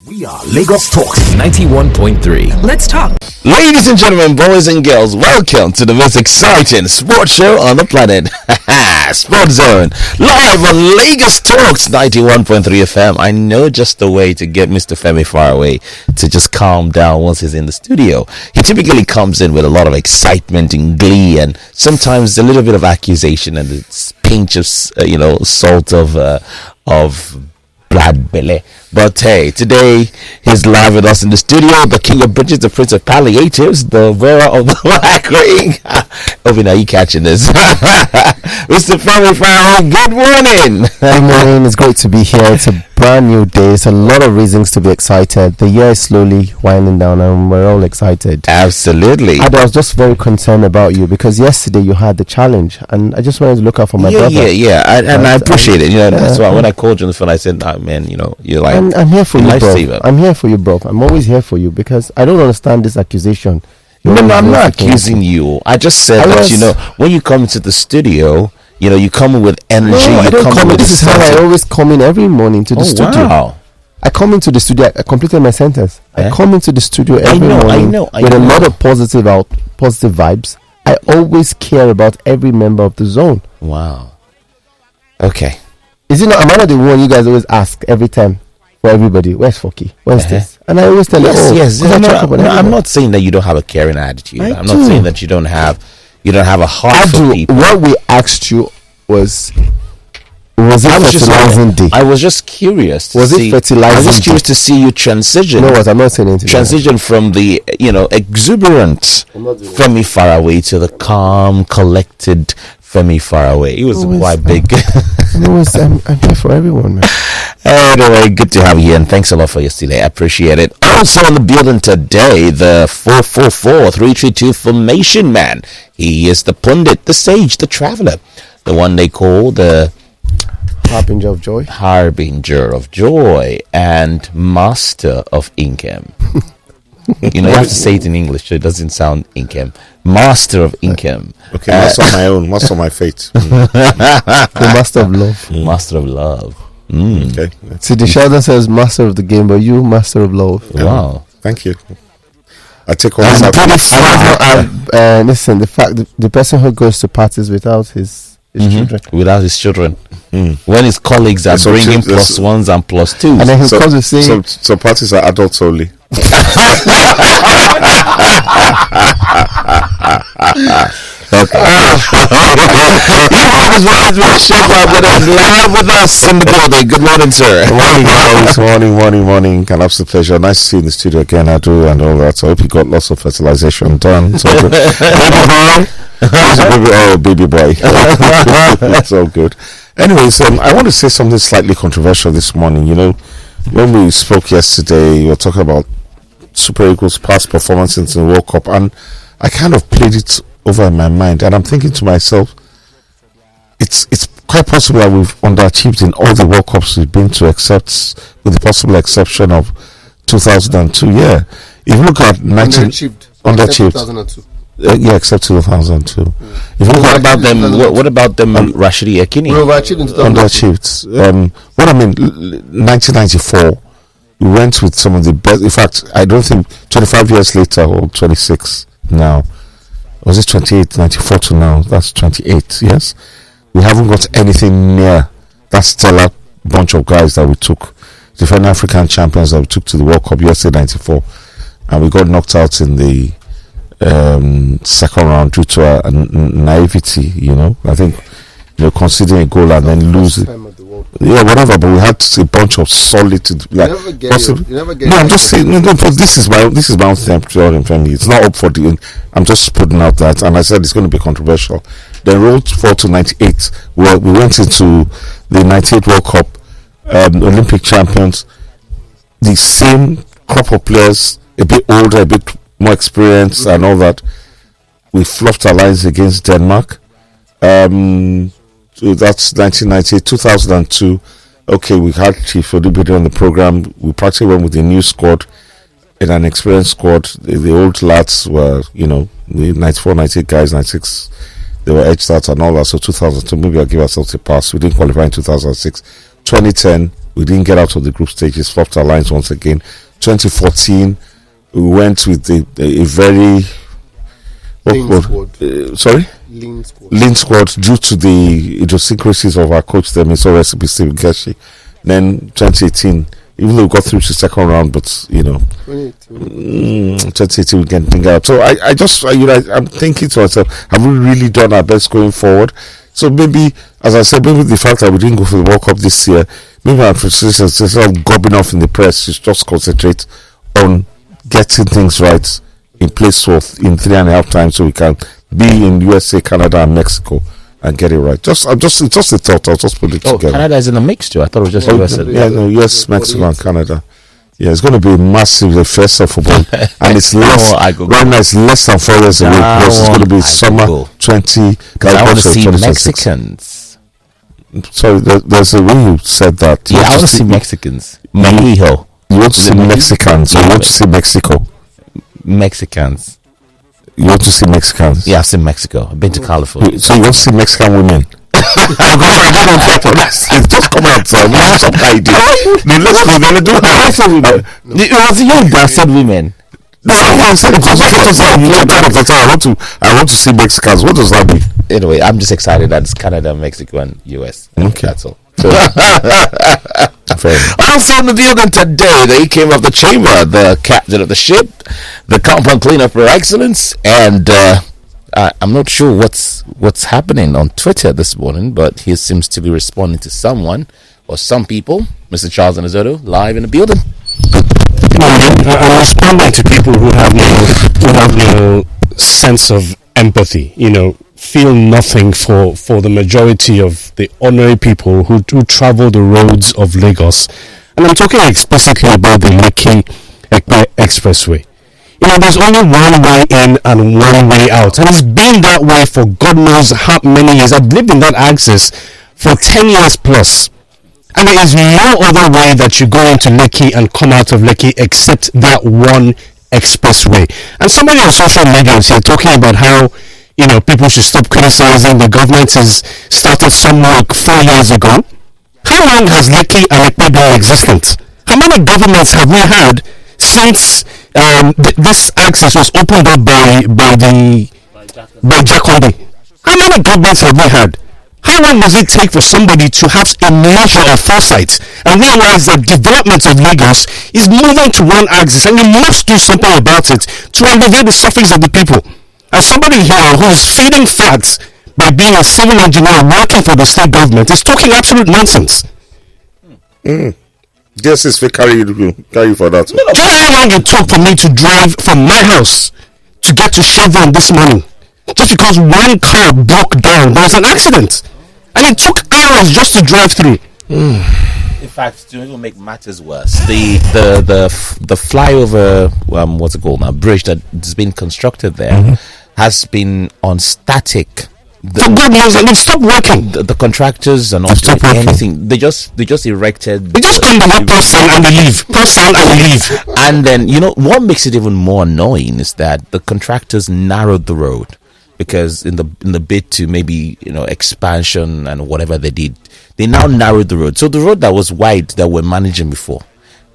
We are Lagos Talks 91.3. Let's talk. Ladies and gentlemen, boys and girls, welcome to the most exciting sports show on the planet. Sports Zone, live on Lagos Talks 91.3 FM. I know just the way to get Mr. Femi far away to just calm down once he's in the studio. He typically comes in with a lot of excitement and glee, and sometimes a little bit of accusation and a pinch of, salt of blood belly. But hey, today he's live with us in the studio, the king of bridges, the prince of palliatives, the wearer of the black ring. Obi, are you catching this? Mr. Femi Farrell, good morning. Good morning. It's great to be here. It's a brand new day. It's a lot of reasons to be excited. The year is slowly winding down and we're all excited. Absolutely. And I was just very concerned about you because yesterday you had the challenge and I just wanted to look out for my brother. Yeah. I appreciate it. That's why when I called you on the phone, I said, "Oh, man, you're like, I'm here for you, bro. Saver. I'm here for you, bro. I'm always here for you because I don't understand this accusation. No, I'm not accusing you. I just said that, when you come into the studio, you come in with energy. No, I don't come in. This is how I always come in every morning to the studio. Wow. I come into the studio. I completed my sentence. I come into the studio every morning with a lot of positive vibes. I always care about every member of the zone. Wow. Okay. Is it not? Am I not the one you guys always ask every time for everybody? Where's Foki? Where's this? And I always tell yes. I'm not saying that you don't have a caring attitude. I'm not saying that you don't have a heart for people. What we asked you was it fertilizing day? I was just curious. Was it fertilizing? I was just curious to see you transition. No, I'm not saying anything. Transition from the exuberant Femi Faraway to the calm, collected Femi Faraway. He was quite big. I'm here for everyone, man. Anyway, good to have you here, and thanks a lot for yesterday. I appreciate it. Also in the building today, the 444-332 formation man. He is the pundit, the sage, the traveler, the one they call the Harbinger of Joy, and master of income. You have to say it in English so it doesn't sound income. Master of income. Okay, master of my own, master of my fate. The master of love. Master of love. Okay. See, the Sheldon says master of the game, but you master of love. Wow. Thank you. I take all this out. Listen, the fact that the person who goes to parties without his children. Without his children. When his colleagues are bringing plus ones and plus twos. And then he comes to say... So parties are adults only. Okay. Live with us in the building. Good morning, sir. Morning. An absolute pleasure. Nice to see you in the studio again. I do and all that. So I hope you got lots of fertilization done. So good. Baby boy. It's all good. Anyways, I want to say something slightly controversial this morning. When we spoke yesterday, we were talking about Super Eagles' past performances in the World Cup, and I kind of played it over in my mind, and I'm thinking to myself, it's quite possible that we've underachieved in all the World Cups we've been to, except with the possible exception of 2002. Yeah, if you look at underachieved. 2002. Except 2002. If you look what about them? What about them, Rashidi Yekini? We overachieved in 2002. Underachieved. What I mean, 1994. We went with some of the best. In fact, I don't think 25 years later or 26 now. Was it 28, 94 to now? That's 28, yes. We haven't got anything near that stellar bunch of guys that we took. Different African champions that we took to the World Cup yesterday, 94. And we got knocked out in the second round due to a naivety, I think, considering a goal and then lose it. Yeah, whatever, but we had a bunch of solid. You never get I'm just saying. No, this is my own family. It's not up for the. I'm just putting out that, and I said it's going to be controversial. Then rolled forward to 98, where we went into the 98 World Cup, Olympic champions, the same crop of players, a bit older, a bit more experienced, and all that. We fluffed our lines against Denmark. So that's 1998, 2002. Okay, we had Chief Odubide on the program. We practically went with a new squad, in an experienced squad. The old lads were, the 94, 98 guys, 96, they were edged out and all that. So 2002, maybe I'll give ourselves a pass. We didn't qualify in 2006. 2010, We didn't get out of the group stages, flopped our lines once again. 2014, we went with a very Lean squad. Sorry? Lean squad due to the idiosyncrasies of our coach there, Mr. Recipe Steve Gashi. Then 2018, even though we got through to the second round, but 2018 we didn't get out. So I'm thinking to myself, have we really done our best going forward? So maybe, as I said, maybe the fact that we didn't go for the World Cup this year, maybe our frustration instead of gobbing off in the press, is just concentrate on getting things right in place in 3.5 times, so we can be in USA, Canada, and Mexico and get it right. It's just a thought. I'll just put it together. Canada is in the mix too. I thought it was just US. US, Mexico, and Canada. Yeah, it's going to be a massive fest of football, and it's less. Right now, it's less than 4 years away. Because it's going to be summer 20. I want to see Mexicans. Sorry, there's a way you said that. Yeah, I want to see Mexicans. Mexico. You want to see Mexicans? You want to see Mexico? Mexicans. You want to see Mexicans? Yeah, I've seen Mexico. I've been to California. So you want to see Mexican women? Just come out, sir. Let's stop idea. Let's go. Then do it. It was you that said women. No, I said it. What does that mean? I want to see Mexicans. What does that mean? Anyway, I'm just excited that it's Canada, Mexico, and US. Okay, that's all. Also in the building today, they came of the chamber, the captain of the ship, the compound cleaner for excellence, and I'm not sure what's happening on Twitter this morning, but he seems to be responding to someone or some people. Mr. Charles Anazodo, live in the building. I'm responding to people who have no sense of empathy. Feel nothing for the majority of the ordinary people who travel the roads of Lagos. And I'm talking explicitly about the Lekki Expressway. There's only one way in and one way out. And it's been that way for God knows how many years. I've lived in that axis for 10 years plus. And there is no other way that you go into Lekki and come out of Lekki except that one expressway. And somebody on social media is here talking about how people should stop criticizing the government has started some work 4 years ago. How long has Lekki and Lekki been existent? How many governments have we had since this access was opened up by Jacobi? How many governments have we had? How long does it take for somebody to have a measure of foresight and realize that development of Lagos is moving to one axis, and you must do something about it to alleviate the sufferings of the people? And somebody here who is feeding facts by being a civil engineer working for the state government is talking absolute nonsense. Yes, it's for carry for that. Do you know how long it took for me to drive from my house to get to Chevron this morning? Just because one car broke down, there was an accident, and it took hours just to drive through. In fact, to even make matters worse, the flyover, what's it called now, bridge that has been constructed there has been on static. For good news, and it stopped working. The contractors are not doing anything. They just erected. They just come to press down and they leave. Press down and they leave. And then what makes it even more annoying is that the contractors narrowed the road. Because in the bid to maybe expansion and whatever they did, they now narrowed the road. So the road that was wide that we're managing before,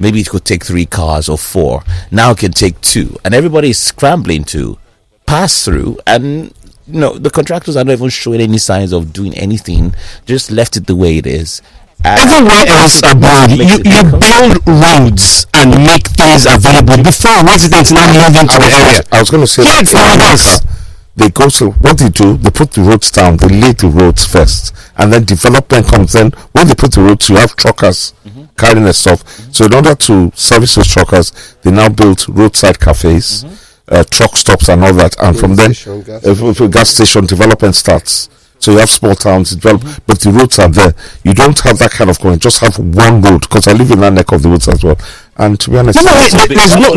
maybe it could take 3 cars or 4. Now it can take 2, and everybody is scrambling to pass through. And the contractors are not even showing any signs of doing anything. Just left it the way it is. Everywhere else abroad, you build roads and make things available before residents now move into the area. I was going to say here it's not this. They go to what they do. They put the roads down. They lay the roads first, and then development comes. Then when they put the roads, you have truckers carrying the stuff. So in order to service those truckers, they now build roadside cafes, truck stops, and all that. And from then, gas station development starts. So you have small towns develop, but the roads are there. You don't have that kind of going. Just have one road, because I live in that neck of the woods as well. And to be honest, there's no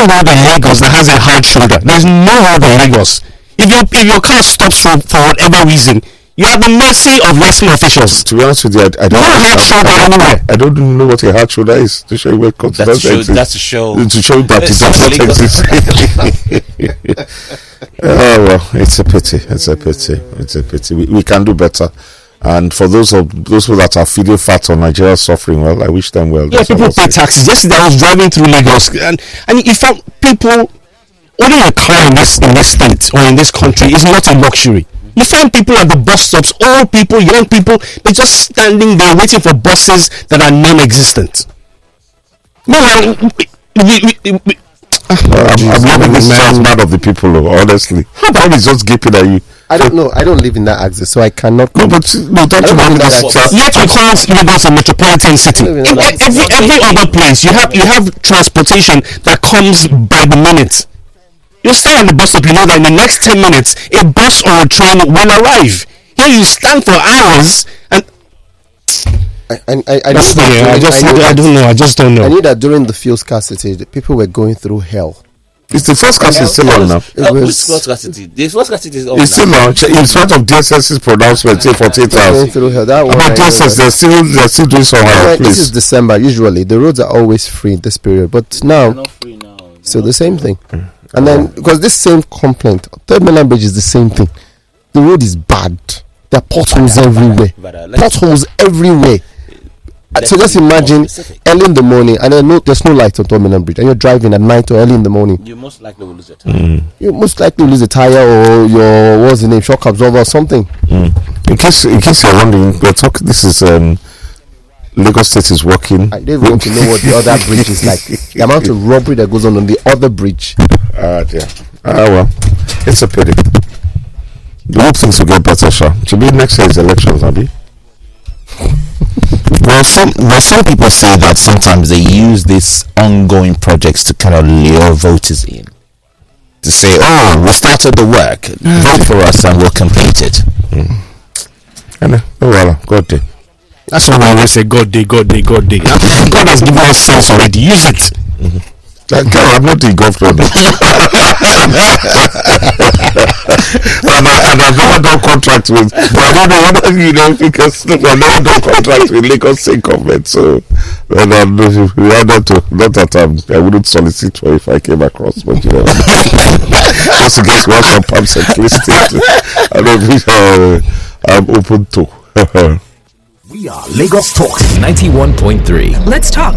road in Lagos that has a hard shoulder. There's no road in Lagos. If your car stops for whatever reason, you're at the mercy of licensed officials. To be honest with you, I don't. Hard shoulder anywhere. I don't even know what a hard shoulder is. To show you where that's to show that it doesn't exist. Oh well, it's a pity. We can do better. And for those people that are feeling fat on Nigeria suffering, well, I wish them well. Yeah, people pay taxes. Yesterday I was driving through Lagos, and if people owning a car in this state or in this country is not a luxury. You find people at the bus stops, old people, young people, they're just standing there waiting for buses that are non-existent. No, I'm loving this judgment of the people, honestly. How is just gaping at you? I don't know. I don't live in that axis, so I cannot. No, but don't you know that? Yet we call Lagos a metropolitan city. In every other place, you have transportation that comes by the minute. You stand at the bus stop, you know that in the next 10 minutes, a bus or a train will arrive. Here you stand for hours and. I just don't know. I knew that during the fuel scarcity, the people were going through hell. It's the first scarcity still on now. Which fuel scarcity? The fuel scarcity is on. It's still on. In front of DSS's pronouncement, say 48 hours. Going through hell. That about DSS, they're still doing some higher place. This is December. Usually, the roads are always free in this period, but now, not free now. So the same thing. And then, because this same complaint, Third Mainland Bridge is the same thing. The road is bad. There are potholes everywhere. Potholes everywhere. So just imagine early in the morning, and then there's no light on Third Mainland Bridge, and you're driving at night or early in the morning. You most likely will lose your tire. You most likely lose a tire or your what's the name, shock absorber or something. In case you're wondering, we're talking. This is Lagos State is working. I don't want to know what the other bridge is like. The amount of robbery that goes on the other bridge. Well, it's a pity. We hope things will get better, sure. To be next year's elections, Abby. Well, some people say that sometimes they use these ongoing projects to kind of lure voters in. To say, oh, we started the work, vote for us and we'll complete it. Well, God day. That's why I always say God day. God has given us sense already. Use it. I'm not the government. and I've never done contract with. I don't know what because I've never done contract with Lagos State government. So, not that I wouldn't solicit for if I came across, but just in case one some pumps at least, I'm open to. We are Lagos Talks 91.3. Let's talk.